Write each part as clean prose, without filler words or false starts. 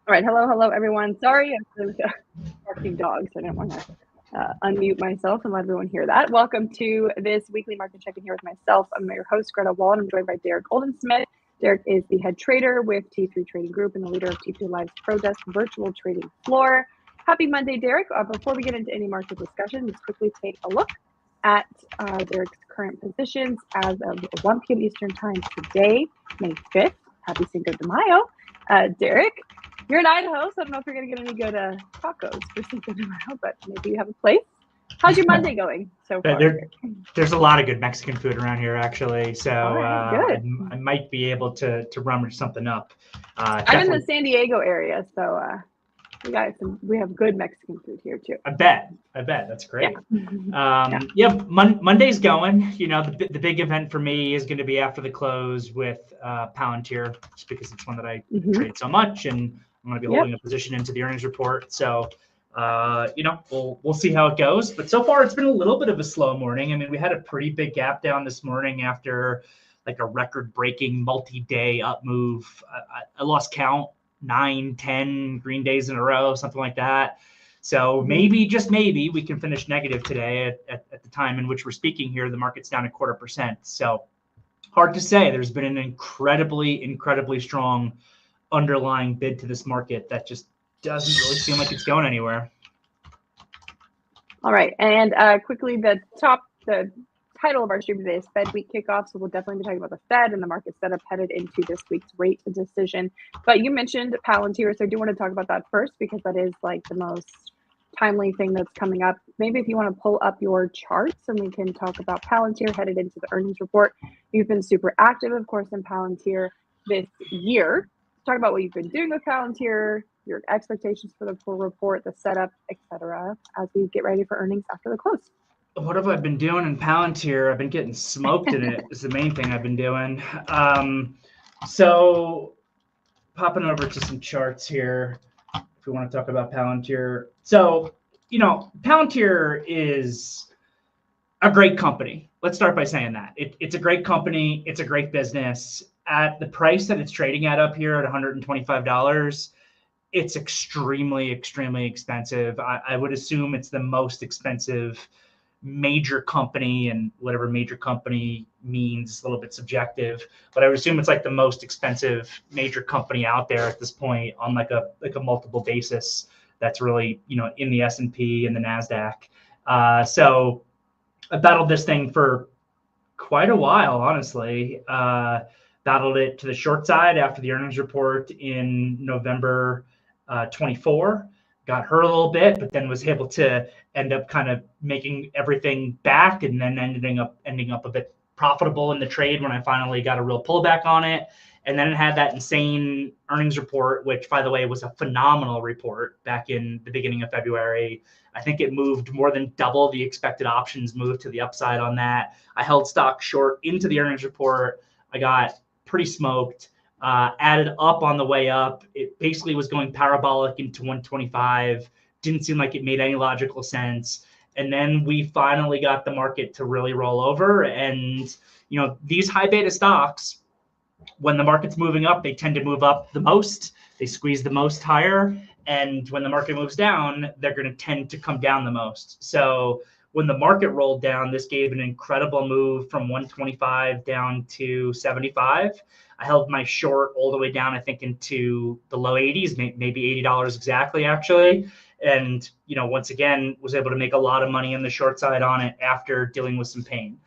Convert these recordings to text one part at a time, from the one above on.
All right, hello, everyone. Sorry, I'm barking dogs. I didn't want to unmute myself and let everyone hear that. Welcome to this weekly market check-in here with myself. I'm your host, Greta Wall, and I'm joined by Derrick Oldensmith. Derrick is the head trader with T3 Trading Group and the leader of T3 Live's ProDesk virtual trading floor. Happy Monday, Derrick. Before we get into any market discussion, let's quickly take a look at Derrick's current positions as of 1 p.m. Eastern Time today, May 5th. Happy Cinco de Mayo. Derrick, you're in Idaho, so I don't know if you're going to get any good tacos for Cinco de Mayo, but maybe you have a place. How's your Monday going so far? There's a lot of good Mexican food around here, actually. So good. I might be able to rummage something up. I'm in the San Diego area, so we have good Mexican food here too. I bet that's great. Yeah. Monday's going. You know, the big event for me is going to be after the close with Palantir, just because it's one that I trade so much, and I'm going to be holding a position into the earnings report. So, we'll see how it goes. But so far, it's been a little bit of a slow morning. I mean, we had a pretty big gap down this morning after like a record-breaking multi-day up move. I lost count, 9, 10 green days in a row, something like that. So maybe, just maybe, we can finish negative today at the time in which we're speaking here. The market's down 0.25%. So hard to say. There's been an incredibly strong underlying bid to this market that just doesn't really seem like it's going anywhere. All right. And quickly, the title of our stream today is Fed Week Kickoff. So we'll definitely be talking about the Fed and the market setup headed into this week's rate decision. But you mentioned Palantir, so I do want to talk about that first because that is like the most timely thing that's coming up. Maybe if you want to pull up your charts and we can talk about Palantir headed into the earnings report. You've been super active, of course, in Palantir this year. Talk about what you've been doing with Palantir, your expectations for the full report, the setup, etc., as we get ready for earnings after the close. What have I been doing in Palantir? I've been getting smoked in it is the main thing I've been doing. So popping over to some charts here, if we want to talk about Palantir. So, Palantir is a great company. Let's start by saying that. It's a great company. It's a great business. At the price that it's trading at up here at $125, it's extremely expensive. I would assume it's the most expensive major company, and whatever major company means is a little bit subjective, but I would assume it's like the most expensive major company out there at this point on like a multiple basis that's really, in the S&P and the NASDAQ. So I battled this thing for quite a while, honestly. Battled it to the short side after the earnings report in November 24. Got hurt a little bit, but then was able to end up kind of making everything back, and then ending up a bit profitable in the trade when I finally got a real pullback on it. And then it had that insane earnings report, which, by the way, was a phenomenal report back in the beginning of February. I think it moved more than double the expected options moved to the upside on that. I held stock short into the earnings report. I got pretty smoked. Added up on the way up. It basically was going parabolic into 125. Didn't seem like it made any logical sense. And then we finally got the market to really roll over. And, these high beta stocks, when the market's moving up, they tend to move up the most. They squeeze the most higher. And when the market moves down, they're going to tend to come down the most. So when the market rolled down, this gave an incredible move from 125 down to 75. I held my short all the way down, I think, into the low 80s, maybe $80 exactly, actually. And, once again, was able to make a lot of money on the short side on it after dealing with some pain.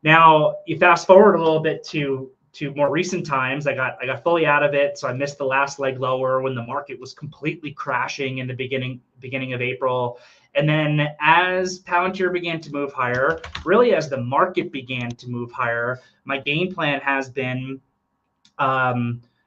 Now, you fast forward a little bit to more recent times. I got fully out of it, so I missed the last leg lower when the market was completely crashing in the beginning of April. And then as Palantir began to move higher, really as the market began to move higher, my game plan has been,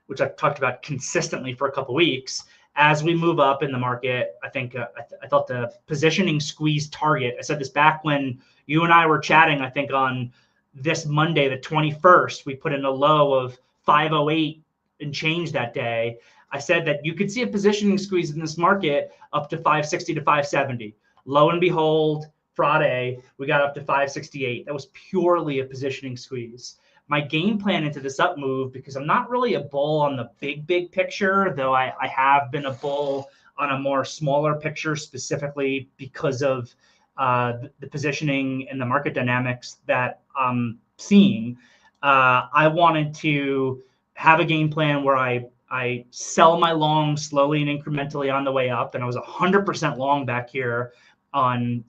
which I've talked about consistently for a couple of weeks, as we move up in the market, I think I thought the positioning squeeze target, I said this back when you and I were chatting, I think on this Monday, the 21st, we put in a low of 508 and change that day. I said that you could see a positioning squeeze in this market up to 560 to 570. Lo and behold, Friday, we got up to 568. That was purely a positioning squeeze. my game plan into this up move, because I'm not really a bull on the big picture, though I have been a bull on a more smaller picture, specifically because of the positioning and the market dynamics that I'm seeing. I wanted to have a game plan where I sell my long slowly and incrementally on the way up. And I was 100% long back here on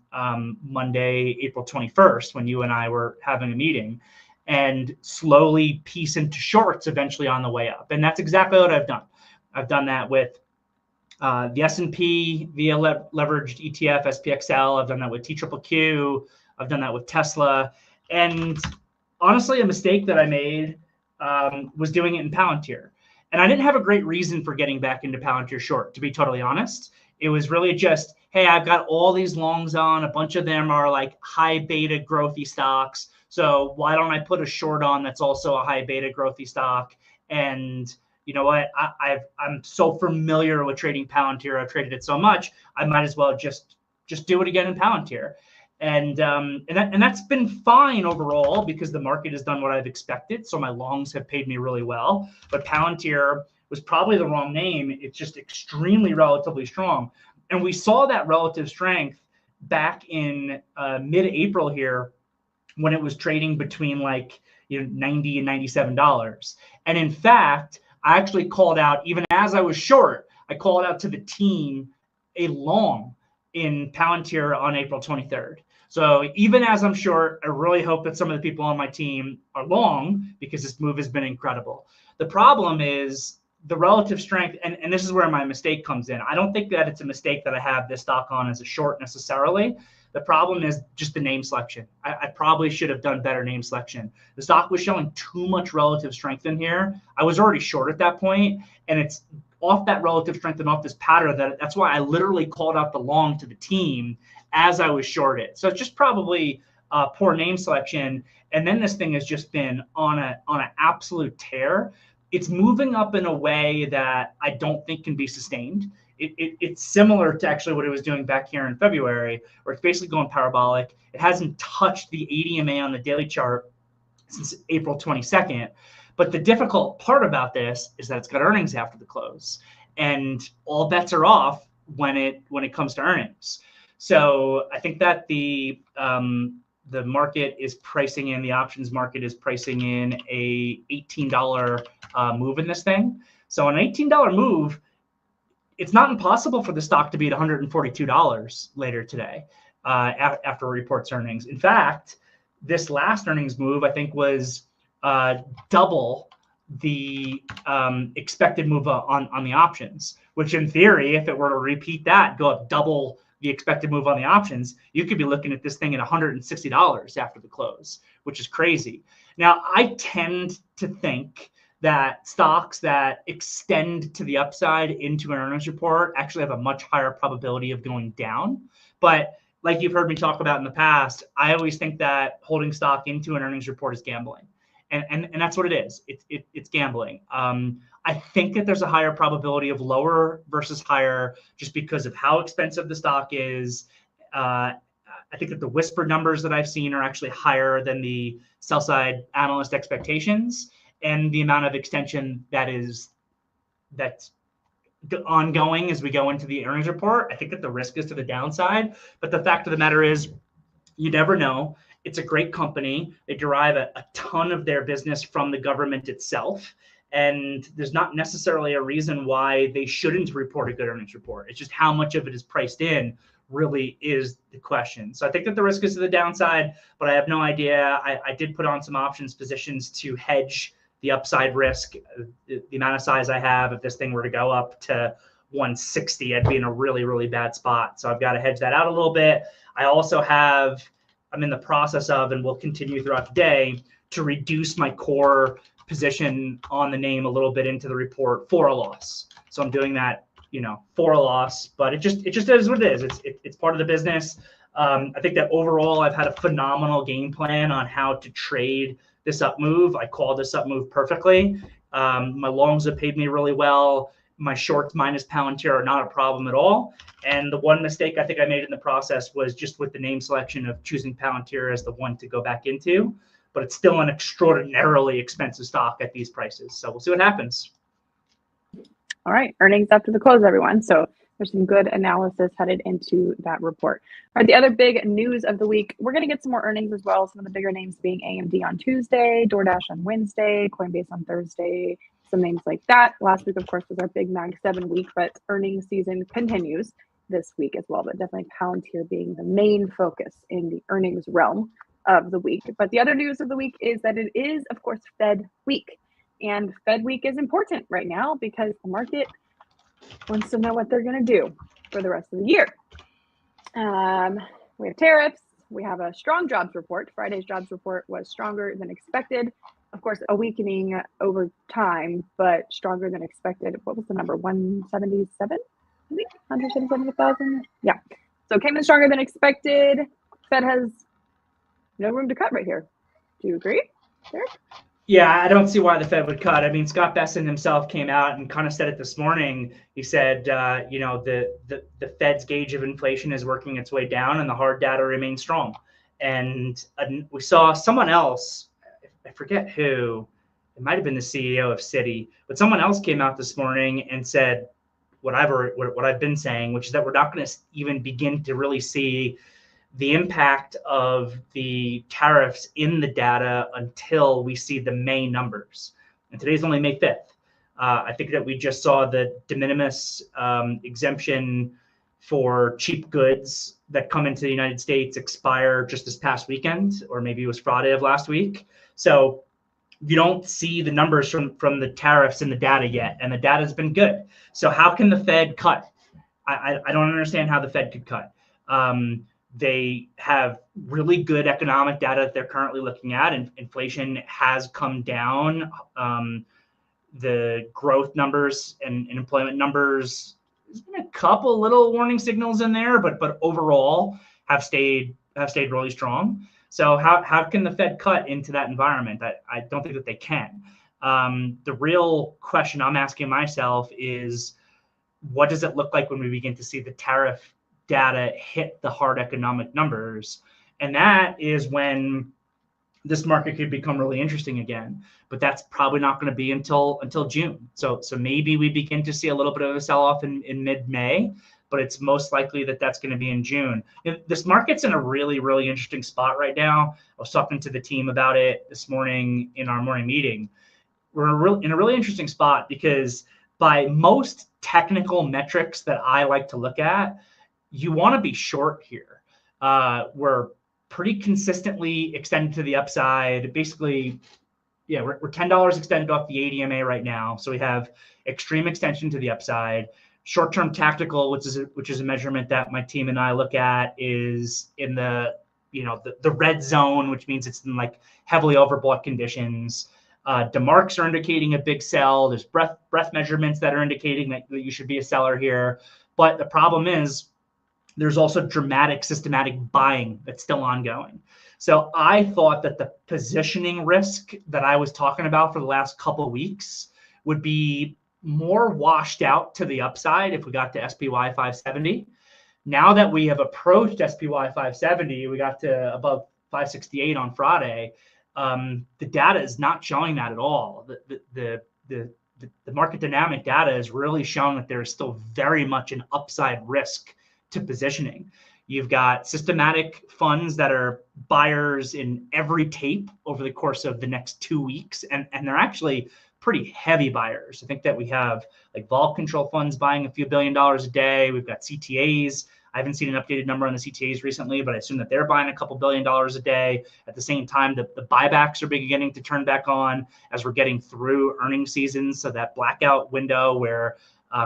Monday, April 21st, when you and I were having a meeting, and slowly piece into shorts eventually on the way up. And that's exactly what I've done. I've done that with the S&P via leveraged ETF, SPXL. I've done that with TQQQ. I've done that with Tesla. And honestly, a mistake that I made was doing it in Palantir. And I didn't have a great reason for getting back into Palantir short, to be totally honest. It was really just, hey, I've got all these longs on. A bunch of them are like high beta growthy stocks. So why don't I put a short on that's also a high beta growthy stock? And you know what? I'm so familiar with trading Palantir. I've traded it so much. I might as well just do it again in Palantir. And that's been fine overall, because the market has done what I've expected. So my longs have paid me really well. But Palantir was probably the wrong name. It's just extremely relatively strong. And we saw that relative strength back in mid-April here, when it was trading between like $90 and $97. And in fact, I actually called out, even as I was short, I called out to the team a long in Palantir on April 23rd. So even as I'm short, I really hope that some of the people on my team are long, because this move has been incredible. The problem is the relative strength, and this is where my mistake comes in. I don't think that it's a mistake that I have this stock on as a short necessarily. The problem is just the name selection. I probably should have done better name selection. The stock was showing too much relative strength in here. I was already short at that point, and it's off that relative strength and off this pattern that's why I literally called out the long to the team as I was shorted. So it's just probably poor name selection. And then this thing has just been on an absolute tear. It's moving up in a way that I don't think can be sustained. It's similar to actually what it was doing back here in February, where it's basically going parabolic. It hasn't touched the 80 MA on the daily chart since April 22nd. But the difficult part about this is that it's got earnings after the close, and all bets are off when it comes to earnings. So I think that the market is pricing in, the options market is pricing in a $18 move in this thing. So an $18 move, it's not impossible for the stock to be at $142 later today after it reports earnings. In fact, this last earnings move, I think, was double the expected move on the options, which in theory, if it were to repeat that, go up double the expected move on the options, you could be looking at this thing at $160 after the close, which is crazy. Now, I tend to think that stocks that extend to the upside into an earnings report actually have a much higher probability of going down. But like you've heard me talk about in the past, I always think that holding stock into an earnings report is gambling. And that's what it is. It's gambling. I think that there's a higher probability of lower versus higher, just because of how expensive the stock is. I think that the whispered numbers that I've seen are actually higher than the sell side analyst expectations, and the amount of extension that's ongoing as we go into the earnings report. I think that the risk is to the downside, but the fact of the matter is, you never know. It's a great company. They derive a ton of their business from the government itself. And there's not necessarily a reason why they shouldn't report a good earnings report. It's just how much of it is priced in really is the question. So I think that the risk is to the downside, but I have no idea. I did put on some options positions to hedge the upside risk. The amount of size I have, if this thing were to go up to 160, I'd be in a really, really bad spot. So I've got to hedge that out a little bit. I also I'm in the process of, and will continue throughout the day, to reduce my core position on the name a little bit into the report for a loss. So I'm doing that, for a loss, but it just is what it is. It's part of the business. I think that overall I've had a phenomenal game plan on how to trade this up move. I called this up move perfectly. My longs have paid me really well. My shorts minus Palantir are not a problem at all. And the one mistake I think I made in the process was just with the name selection of choosing Palantir as the one to go back into. but it's still an extraordinarily expensive stock at these prices. So we'll see what happens. All right, earnings after the close, everyone. So there's some good analysis headed into that report. All right, the other big news of the week, we're going to get some more earnings as well. Some of the bigger names being AMD on Tuesday, DoorDash on Wednesday, Coinbase on Thursday, some names like that. Last week, of course, was our big Mag 7 week, but earnings season continues this week as well. But definitely Palantir being the main focus in the earnings realm of the week. But the other news of the week is that it is, of course, Fed week. And Fed week is important right now because the market wants to know what they're going to do for the rest of the year. We have tariffs. We have a strong jobs report. Friday's jobs report was stronger than expected. Of course, a weakening over time, but stronger than expected. What was the number? 177? 177,000? Yeah. So it came in stronger than expected. Fed has no room to cut right here. Do you agree, Derrick? Yeah, I don't see why the Fed would cut. I mean, Scott Bessent himself came out and kind of said it this morning. He said, the Fed's gauge of inflation is working its way down and the hard data remains strong. And we saw someone else, I forget who, it might have been the CEO of Citi, but someone else came out this morning and said what I've been saying, which is that we're not going to even begin to really see the impact of the tariffs in the data until we see the May numbers. And today's only May 5th. I think that we just saw the de minimis exemption for cheap goods that come into the United States expire just this past weekend, or maybe it was Friday of last week. So you don't see the numbers from the tariffs in the data yet, and the data has been good. So how can the Fed cut? I don't understand how the Fed could cut. They have really good economic data that they're currently looking at, and inflation has come down. The growth numbers and employment numbers, there's been a couple little warning signals in there, but overall have stayed really strong. So how can the Fed cut into that environment? I don't think that they can. The real question I'm asking myself is, what does it look like when we begin to see the tariff data hit the hard economic numbers? And that is when this market could become really interesting again. But that's probably not going to be until June. So maybe we begin to see a little bit of a sell-off in mid-May, but it's most likely that that's going to be in June. This market's in a really, really interesting spot right now. I was talking to the team about it this morning in our morning meeting. We're in a really interesting spot because by most technical metrics that I like to look at, you want to be short here. We're pretty consistently extended to the upside. Basically, yeah, we're $10 extended off the ADMA right now. So we have extreme extension to the upside. Short-term tactical, which is a measurement that my team and I look at, is in the red zone, which means it's in like heavily overbought conditions. DeMarcs are indicating a big sell. There's breadth measurements that are indicating that you should be a seller here. But the problem is, there's also dramatic systematic buying that's still ongoing. So I thought that the positioning risk that I was talking about for the last couple of weeks would be more washed out to the upside if we got to SPY 570. Now that we have approached SPY 570, we got to above 568 on Friday. The data is not showing that at all. The market dynamic data is really showing that there is still very much an upside risk to positioning. You've got systematic funds that are buyers in every tape over the course of the next 2 weeks, and they're actually pretty heavy buyers. I think that we have like vol control funds buying a few $1 billion a day. We've got CTAs. I haven't seen an updated number on the CTAs recently, but I assume that they're buying a couple $1 billion a day. At the same time, the buybacks are beginning to turn back on as we're getting through earnings season. So that blackout window where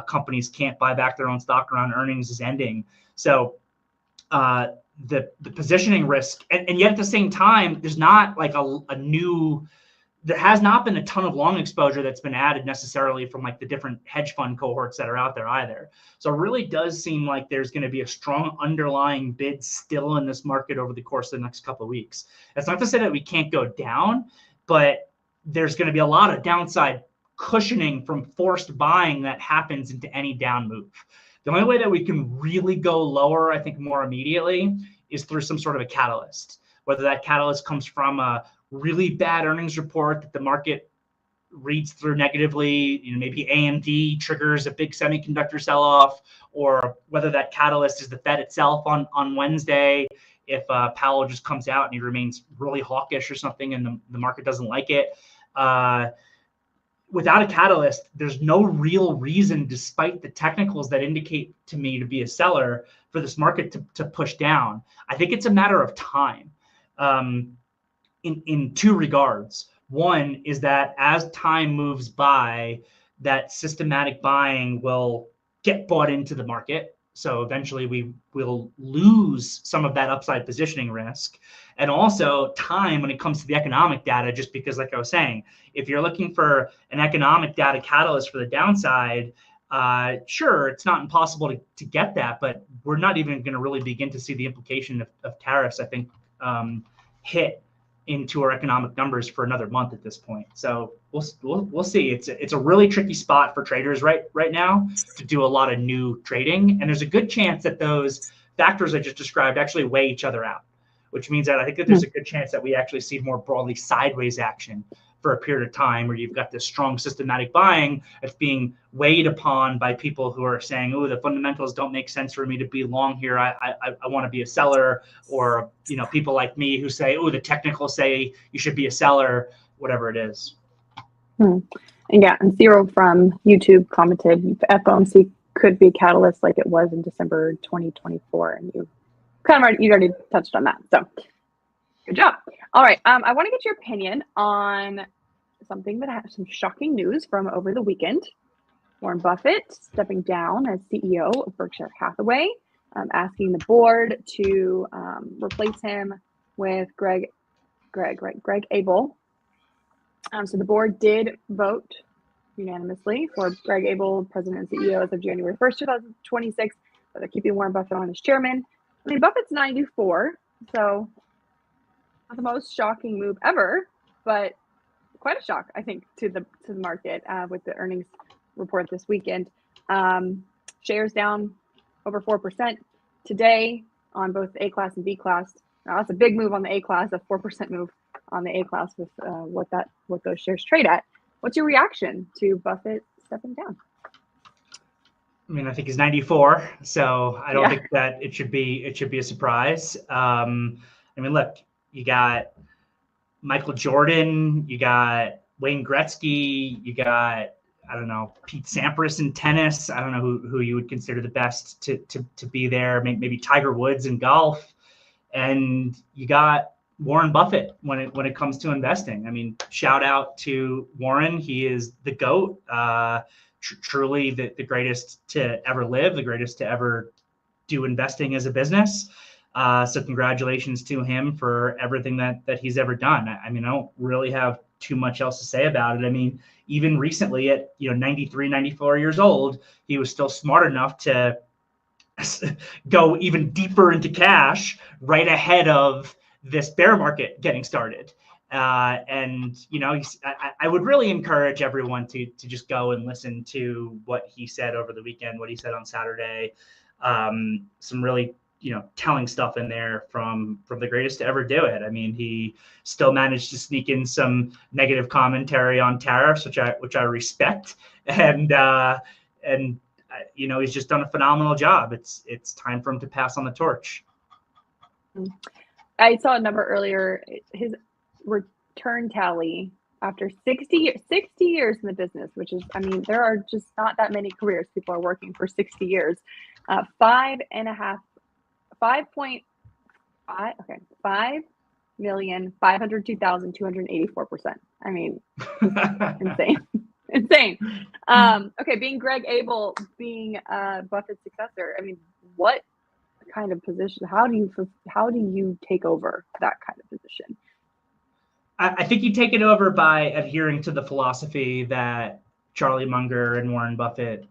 companies can't buy back their own stock around earnings is ending. So the positioning risk, and yet at the same time, there's not like there has not been a ton of long exposure that's been added necessarily from like the different hedge fund cohorts that are out there either. So it really does seem like there's going to be a strong underlying bid still in this market over the course of the next couple of weeks. That's not to say that we can't go down, but there's going to be a lot of downside cushioning from forced buying that happens into any down move. The only way that we can really go lower, I think more immediately, is through some sort of a catalyst, whether that catalyst comes from a really bad earnings report that the market reads through negatively, maybe AMD triggers a big semiconductor sell-off, or whether that catalyst is the Fed itself on Wednesday, if Powell just comes out and he remains really hawkish or something and the market doesn't like it. Without a catalyst, there's no real reason, despite the technicals that indicate to me to be a seller, for this market to push down. I think it's a matter of time in two regards. One is that as time moves by, that systematic buying will get bought into the market. So eventually we will lose some of that upside positioning risk. And also time when it comes to the economic data, just because, like I was saying, if you're looking for an economic data catalyst for the downside, sure, it's not impossible to get that, but we're not even going to really begin to see the implication of tariffs, I think, hit into our economic numbers for another month at this point. So we'll see. It's a really tricky spot for traders right now to do a lot of new trading, and there's a good chance that those factors I just described actually weigh each other out, which means that I think that there's a good chance that we actually see more broadly sideways action for a period of time, where you've got this strong systematic buying that's being weighed upon by people who are saying, oh, the fundamentals don't make sense for me to be long here. I want to be a seller. Or, people like me who say, oh, the technicals say you should be a seller, whatever it is. And yeah, and Cyril from YouTube commented, FOMC could be a catalyst like it was in December 2024. And you already touched on that. So good job. All right. I want to get your opinion on something that has some shocking news from over the weekend. Warren Buffett stepping down as CEO of Berkshire Hathaway, asking the board to replace him with Greg Abel. So the board did vote unanimously for Greg Abel, president and CEO, as of January 1st, 2026. But they're keeping Warren Buffett on as chairman. I mean, Buffett's 94, so not the most shocking move ever, but quite a shock, I think, to the market with the earnings report this weekend. Shares down over 4% today on both A class and B class. Now that's a big move on the A class, a 4% move on the A class with what those shares trade at. What's your reaction to Buffett stepping down? I mean, I think he's 94, so I don't think that it should be a surprise. I mean, look, you got Michael Jordan, you got Wayne Gretzky, you got, I don't know, Pete Sampras in tennis. I don't know who you would consider the best to be there. Maybe Tiger Woods in golf, and you got Warren Buffett when it comes to investing. I mean, shout out to Warren. He is the GOAT. Truly the greatest to ever live, the greatest to ever do investing as a business. So congratulations to him for everything that he's ever done. I mean, I don't really have too much else to say about it. I mean, even recently at 93, 94 years old, he was still smart enough to go even deeper into cash right ahead of this bear market getting started. And I would really encourage everyone to just go and listen to what he said over the weekend, what he said on Saturday. Some really telling stuff in there from the greatest to ever do it. I mean, he still managed to sneak in some negative commentary on tariffs, which I respect, and he's just done a phenomenal job. It's time for him to pass on the torch. I saw a number earlier. His return tally after 60 years in the business, which is, I mean, there are just not that many careers people are working for 60 years. 5,502,284%. I mean, insane. Okay, being Greg Abel, being Buffett's successor. I mean, what kind of position? How do you take over that kind of position? I think you take it over by adhering to the philosophy that Charlie Munger and Warren Buffett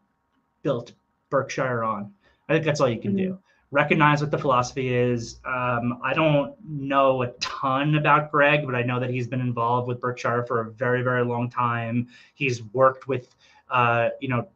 built Berkshire on. I think that's all you can do. Recognize what the philosophy is. I don't know a ton about Greg, but I know that he's been involved with Berkshire for a very, very long time. He's worked with,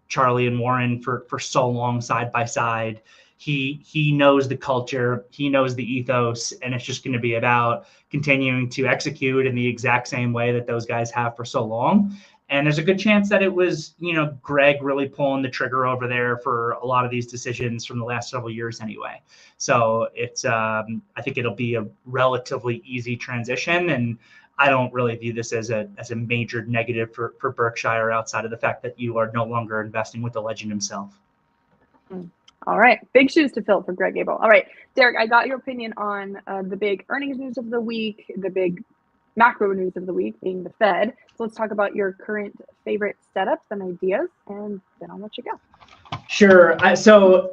Charlie and Warren for so long, side by side. He knows the culture, he knows the ethos, and it's just going to be about continuing to execute in the exact same way that those guys have for so long. And there's a good chance that it was, Greg really pulling the trigger over there for a lot of these decisions from the last several years anyway. So it's, I think it'll be a relatively easy transition. And I don't really view this as a major negative for Berkshire outside of the fact that you are no longer investing with the legend himself. All right. Big shoes to fill for Greg Abel. All right, Derrick, I got your opinion on the big earnings news of the week, the big macro news of the week being the Fed. So let's talk about your current favorite setups and ideas, and then I'll let you go. Sure. So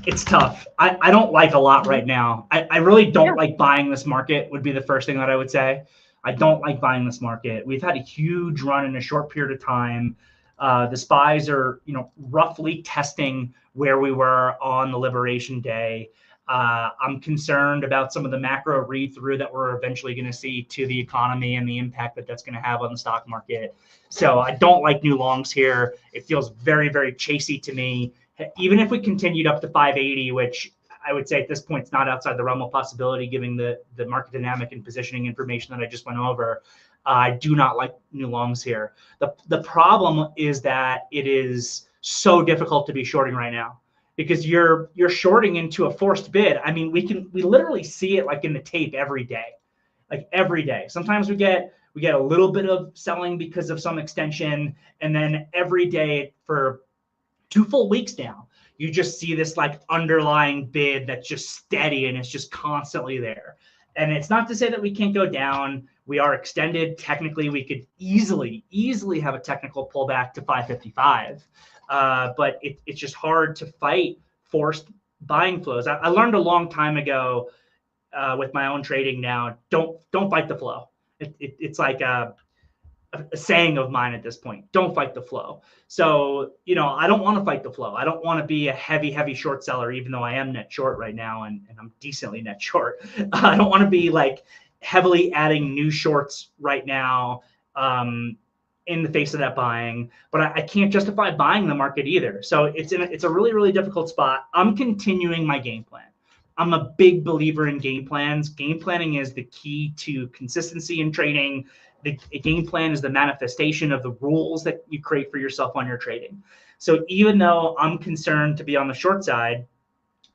it's tough. I don't like a lot right now. I really don't like buying this market would be the first thing that I would say. I don't like buying this market. We've had a huge run in a short period of time. The spies are, roughly testing where we were on the Liberation Day. I'm concerned about some of the macro read-through that we're eventually going to see to the economy and the impact that that's going to have on the stock market. So I don't like new longs here. It feels very, very chasey to me. Even if we continued up to 580, which I would say at this point is not outside the realm of possibility, given the market dynamic and positioning information that I just went over. I do not like new longs here. The problem is that it is so difficult to be shorting right now, because you're shorting into a forced bid. I mean, we literally see it like in the tape every day. Sometimes we get a little bit of selling because of some extension, and then every day for 2 full weeks now, you just see this like underlying bid that's just steady and it's just constantly there. And it's not to say that we can't go down. We are extended. Technically, we could easily have a technical pullback to 555. But it's just hard to fight forced buying flows. I learned a long time ago with my own trading now, don't fight the flow. It's like a saying of mine at this point, don't fight the flow. So, I don't want to fight the flow. I don't want to be a heavy short seller, even though I am net short right now and I'm decently net short. I don't want to be like heavily adding new shorts right now in the face of that buying, but I can't justify buying the market either. So it's a really, really difficult spot. I'm continuing my game plan. I'm a big believer in game plans. Game planning is the key to consistency in trading. The game plan is the manifestation of the rules that you create for yourself on your trading. So even though I'm concerned to be on the short side,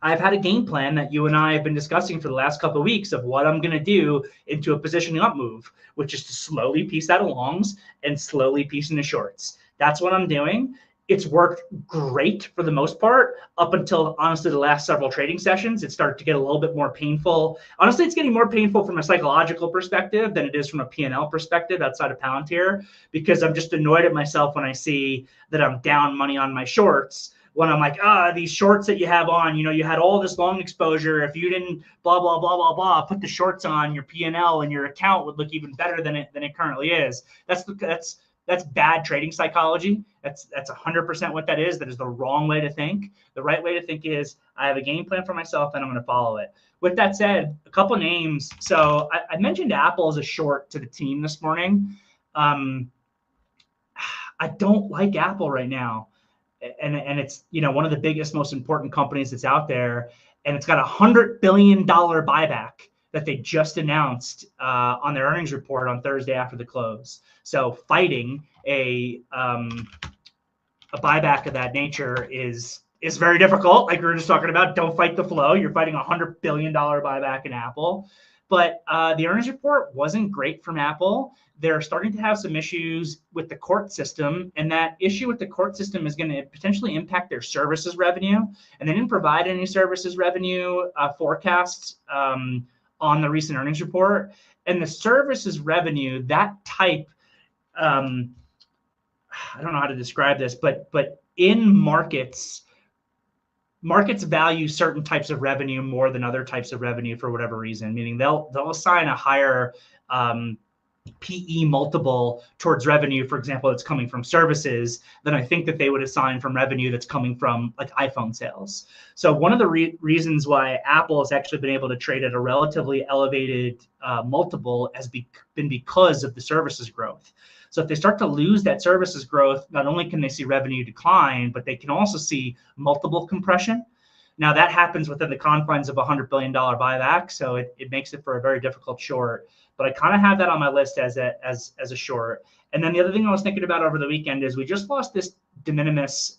I've had a game plan that you and I have been discussing for the last couple of weeks of what I'm going to do into a positioning up move, which is to slowly piece out of longs and slowly piece into shorts. That's what I'm doing. It's worked great for the most part up until, honestly, the last several trading sessions. It started to get a little bit more painful. Honestly, it's getting more painful from a psychological perspective than it is from a P&L perspective outside of Palantir, because I'm just annoyed at myself when I see that I'm down money on my shorts. When I'm like, these shorts that you have on, you had all this long exposure. If you didn't blah, blah, blah, blah, blah, put the shorts on, your P&L and your account would look even better than it currently is. That's bad trading psychology. That's 100% what that is. That is the wrong way to think. The right way to think is I have a game plan for myself and I'm going to follow it. With that said, a couple names. So I mentioned Apple as a short to the team this morning. I don't like Apple right now. And it's, one of the biggest, most important companies that's out there. And it's got $100 billion buyback that they just announced on their earnings report on Thursday after the close. So fighting a buyback of that nature is very difficult. Like we were just talking about, don't fight the flow. You're fighting a $100 billion buyback in Apple. But the earnings report wasn't great from Apple. They're starting to have some issues with the court system, and that issue with the court system is going to potentially impact their services revenue. And they didn't provide any services revenue forecasts on the recent earnings report. And the services revenue, that type, I don't know how to describe this, but in markets value certain types of revenue more than other types of revenue for whatever reason, meaning they'll assign a higher PE multiple towards revenue, for example, that's coming from services, than I think that they would assign from revenue that's coming from like iPhone sales. So one of the reasons why Apple has actually been able to trade at a relatively elevated multiple has been because of the services growth. So if they start to lose that services growth, not only can they see revenue decline, but they can also see multiple compression. Now that happens within the confines of $100 billion buyback, so it makes it for a very difficult short. But I kind of have that on my list as a short. And then the other thing I was thinking about over the weekend is we just lost this de minimis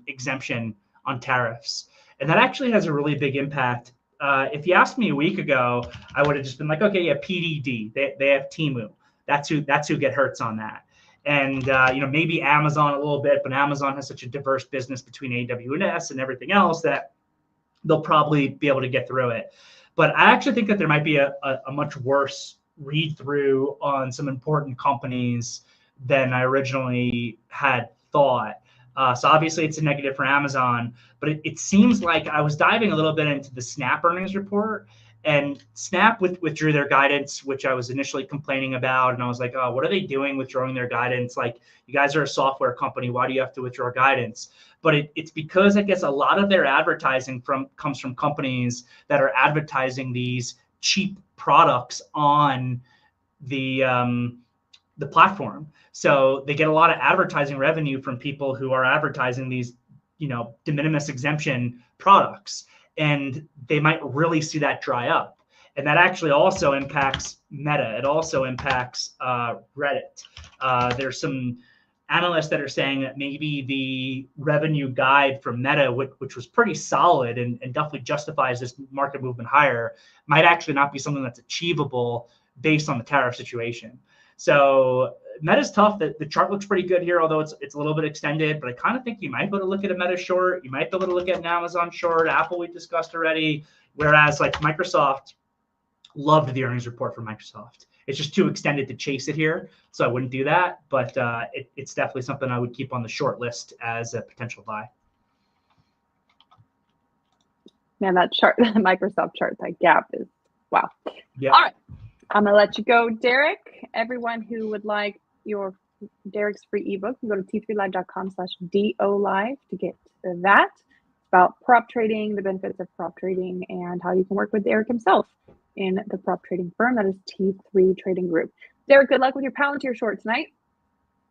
exemption on tariffs, and that actually has a really big impact. If you asked me a week ago, I would have just been like, okay, yeah, PDD, they have Temu. That's who get hurts on that. And maybe Amazon a little bit, but Amazon has such a diverse business between AWS and everything else that they'll probably be able to get through it. But I actually think that there might be a much worse read through on some important companies than I originally had thought. So obviously it's a negative for Amazon, but it seems like I was diving a little bit into the Snap earnings report, and Snap withdrew their guidance, which I was initially complaining about. And I was like, oh, what are they doing withdrawing their guidance? Like, you guys are a software company. Why do you have to withdraw guidance? But it's because I guess a lot of their advertising comes from companies that are advertising these cheap products on the platform. So they get a lot of advertising revenue from people who are advertising these, de minimis exemption products. And they might really see that dry up. And that actually also impacts Meta. It also impacts Reddit. There's some analysts that are saying that maybe the revenue guide from Meta, which was pretty solid and definitely justifies this market movement higher, might actually not be something that's achievable based on the tariff situation. So Meta's tough. The chart looks pretty good here, although it's a little bit extended. But I kind of think you might be able to look at a Meta short. You might be able to look at an Amazon short. Apple we discussed already. Whereas like Microsoft, loved the earnings report for Microsoft. It's just too extended to chase it here, so I wouldn't do that. But it's definitely something I would keep on the short list as a potential buy. Man, that chart, the Microsoft chart, that gap is wow. Yeah. All right. I'm going to let you go, Derrick. Everyone who would like Derrick's free ebook, you can go to t3live.com/DOLive to get that. It's about prop trading, the benefits of prop trading, and how you can work with Derrick himself in the prop trading firm. That is T3 Trading Group. Derrick, good luck with your Palantir short tonight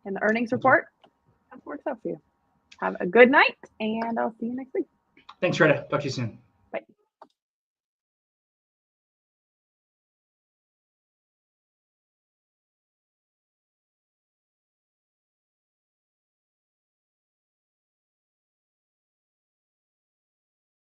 and the earnings report. That works out for you. Have a good night, and I'll see you next week. Thanks, Rita. Talk to you soon.